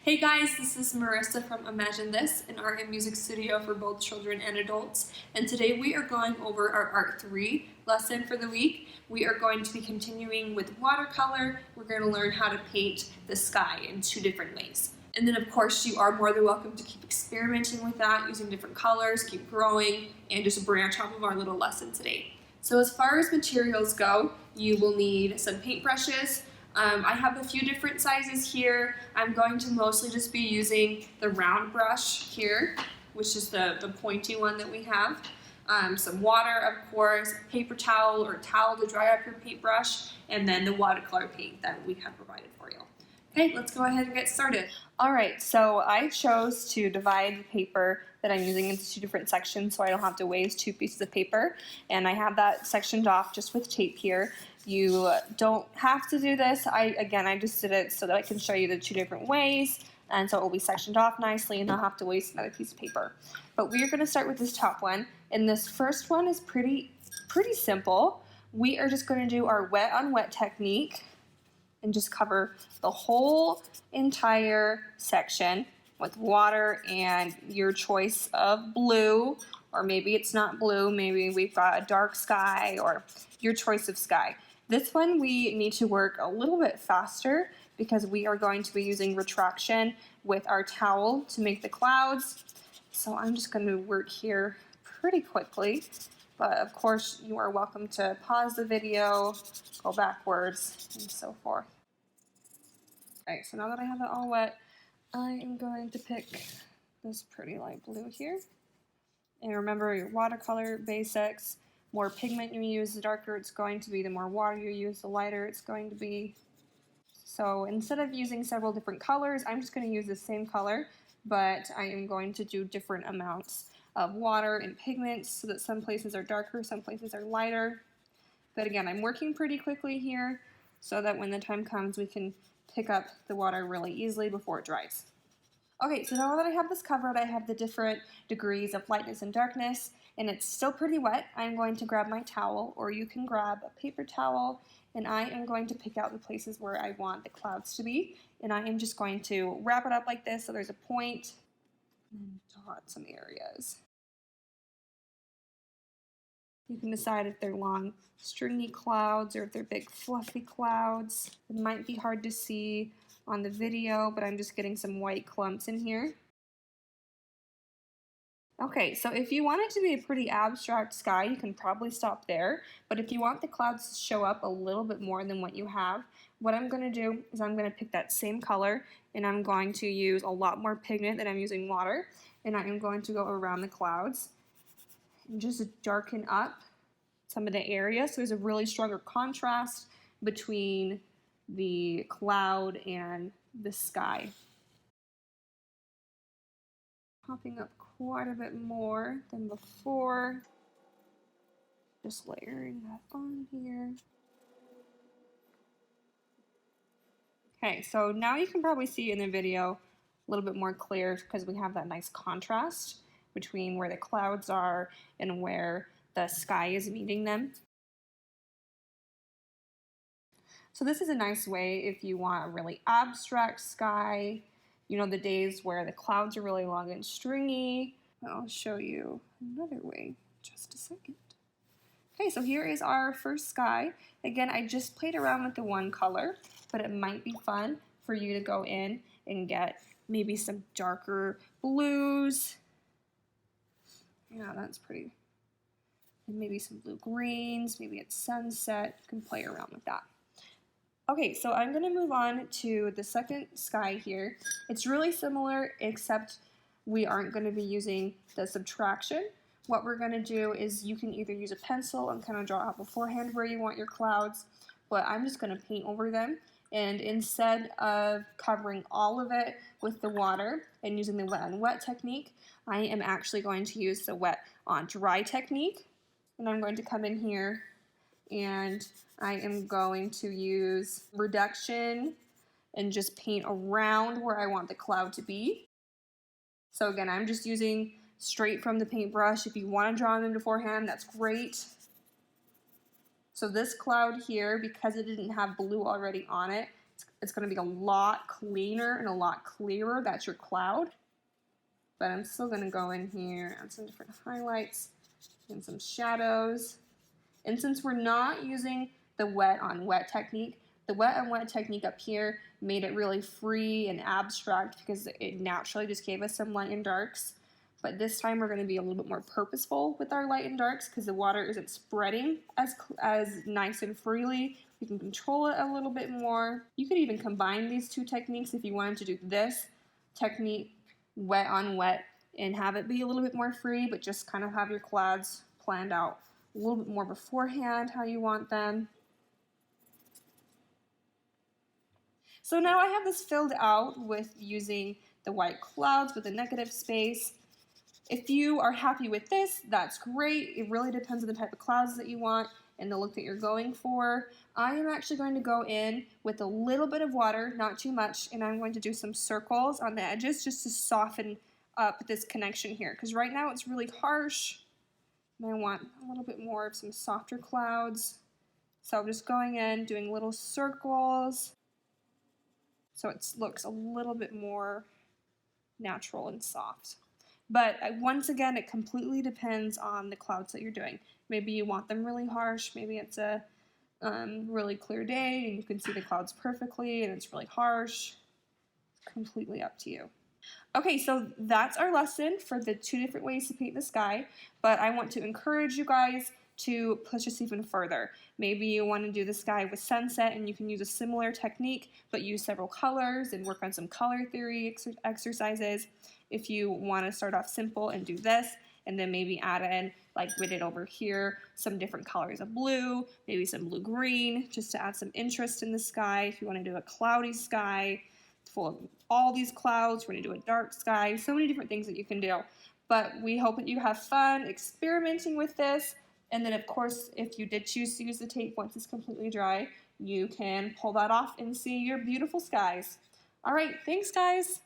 Hey guys, this is Marissa from Imagine This, an art and music studio for both children and adults. And today we are going over our Art 3 lesson for the week. We are going to be continuing with watercolor. We're going to learn how to paint the sky in 2 different ways. And then of course you are more than welcome to keep experimenting with that, using different colors, keep growing, and just branch off of our little lesson today. So as far as materials go, you will need some paintbrushes. I have a few different sizes here. I'm going to mostly just be using the round brush here, which is the pointy one that we have. Some water, of course, paper towel or towel to dry up your paintbrush, and then the watercolor paint that we have provided for you. Okay, let's go ahead and get started. Alright, so I chose to divide the paper that I'm using into 2 different sections so I don't have to waste 2 pieces of paper, and I have that sectioned off just with tape here. You don't have to do this. I just did it so that I can show you the 2 different ways, and so it will be sectioned off nicely and I'll have to waste another piece of paper. But we are going to start with this top one, and this first one is pretty simple. We are just going to do our wet on wet technique and just cover the whole entire section with water and your choice of blue, or maybe it's not blue, maybe we've got a dark sky, or your choice of sky. This one we need to work a little bit faster because we are going to be using retraction with our towel to make the clouds. So I'm just going to work here pretty quickly, but of course you are welcome to pause the video, go backwards, and so forth. Alright, so now that I have it all wet, I am going to pick this pretty light blue here. And remember your watercolor basics. More pigment you use, the darker it's going to be. The more water you use, the lighter it's going to be. So instead of using several different colors, I'm just going to use the same color, but I am going to do different amounts of water and pigments so that some places are darker, some places are lighter. But again, I'm working pretty quickly here so that when the time comes we can pick up the water really easily before it dries. Okay, so now that I have this covered, I have the different degrees of lightness and darkness, and it's still pretty wet. I'm going to grab my towel, or you can grab a paper towel, and I am going to pick out the places where I want the clouds to be, and I am just going to wrap it up like this so there's a point, and dot some areas. You can decide if they're long, stringy clouds or if they're big, fluffy clouds. It might be hard to see on the video, but I'm just getting some white clumps in here. Okay, so if you want it to be a pretty abstract sky, you can probably stop there. But if you want the clouds to show up a little bit more than what you have, what I'm going to do is I'm going to pick that same color, and I'm going to use a lot more pigment than I'm using water, and I am going to go around the clouds and just darken up some of the areas so there's a really stronger contrast between the cloud and the sky. Popping up quite a bit more than before. Just layering that on here. Okay, so now you can probably see in the video a little bit more clear because we have that nice contrast between where the clouds are and where the sky is meeting them. So this is a nice way if you want a really abstract sky, you know, the days where the clouds are really long and stringy. I'll show you another way in just a second. Okay, so here is our first sky. Again, I just played around with the one color, but it might be fun for you to go in and get maybe some darker blues. Yeah, that's pretty. And maybe some blue greens, maybe it's sunset. You can play around with that. Okay, so I'm going to move on to the second sky here. It's really similar, except we aren't going to be using the subtraction. What we're going to do is you can either use a pencil and kind of draw out beforehand where you want your clouds, but I'm just going to paint over them. And instead of covering all of it with the water and using the wet on wet technique, I am actually going to use the wet on dry technique. And I'm going to come in here and I am going to use reduction and just paint around where I want the cloud to be. So again, I'm just using straight from the paintbrush. If you want to draw them beforehand, that's great. So this cloud here, because it didn't have blue already on it, It's going to be a lot cleaner and a lot clearer. That's your cloud. But I'm still going to go in here, add some different highlights and some shadows. And since we're not using the wet on wet technique, the wet on wet technique up here made it really free and abstract because it naturally just gave us some light and darks. But this time we're going to be a little bit more purposeful with our light and darks because the water isn't spreading as nice and freely. We can control it a little bit more. You could even combine these two techniques if you wanted to do this technique, wet on wet, and have it be a little bit more free, but just kind of have your clouds planned out a little bit more beforehand how you want them. So now I have this filled out with using the white clouds with a negative space. If you are happy with this, that's great. It really depends on the type of clouds that you want and the look that you're going for. I am actually going to go in with a little bit of water, not too much, and I'm going to do some circles on the edges just to soften up this connection here, because right now it's really harsh, and I want a little bit more of some softer clouds. So I'm just going in, doing little circles, so it looks a little bit more natural and soft. But once again, it completely depends on the clouds that you're doing. Maybe you want them really harsh, maybe it's a really clear day and you can see the clouds perfectly and it's really harsh. It's completely up to you. Okay, so that's our lesson for the 2 different ways to paint the sky, but I want to encourage you guys to push this even further. Maybe you want to do the sky with sunset and you can use a similar technique, but use several colors and work on some color theory exercises. If you want to start off simple and do this, and then maybe add in, like we did over here, some different colors of blue, maybe some blue-green, just to add some interest in the sky. If you want to do a cloudy sky, full of all these clouds, we're going to do a dark sky, so many different things that you can do. But we hope that you have fun experimenting with this. And then, of course, if you did choose to use the tape once it's completely dry, you can pull that off and see your beautiful skies. All right, thanks, guys.